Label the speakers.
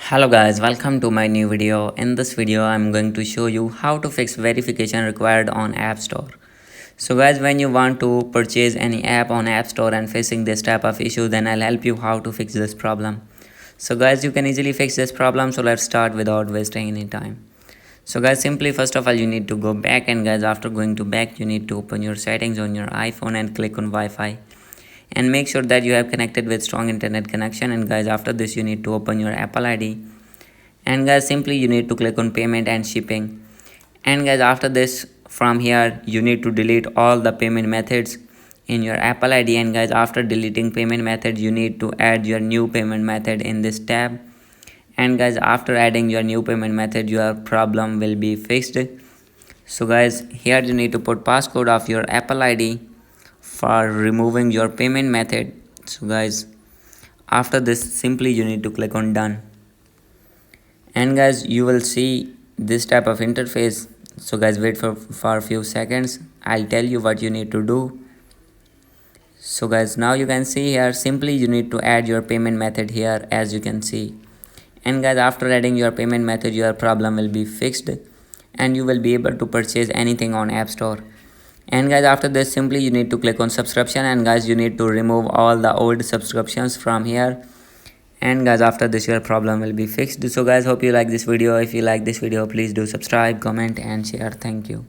Speaker 1: Hello guys, welcome to my new video. In this video I'm going to show you how to fix verification required on App Store. So guys, when you want to purchase any app on App Store and facing this type of issue, then I'll help you how to fix this problem. So guys, you can easily fix this problem, so let's start without wasting any time. So guys, simply first of all you need to go back, and guys, after going to back you need to open your settings on your iPhone and click on Wi-Fi, and make sure that you have connected with strong internet connection. And guys, after this you need to open your Apple ID, and guys, simply you need to click on payment and shipping. And guys, after this, from here you need to delete all the payment methods in your Apple ID. And guys, after deleting payment method you need to add your new payment method in this tab. And guys, after adding your new payment method your problem will be fixed. So guys, here you need to put passcode of your Apple ID for removing your payment method. So guys, after this simply you need to click on done, and guys you will see this type of interface. So guys, wait for a few seconds, I'll tell you what you need to do. So guys, now you can see here, simply you need to add your payment method here, as you can see. And guys, after adding your payment method your problem will be fixed and you will be able to purchase anything on App Store. And guys, after this simply you need to click on subscription, and guys you need to remove all the old subscriptions from here. And guys, after this your problem will be fixed. So guys, hope you like this video. If you like this video, please do subscribe, comment and share. Thank you.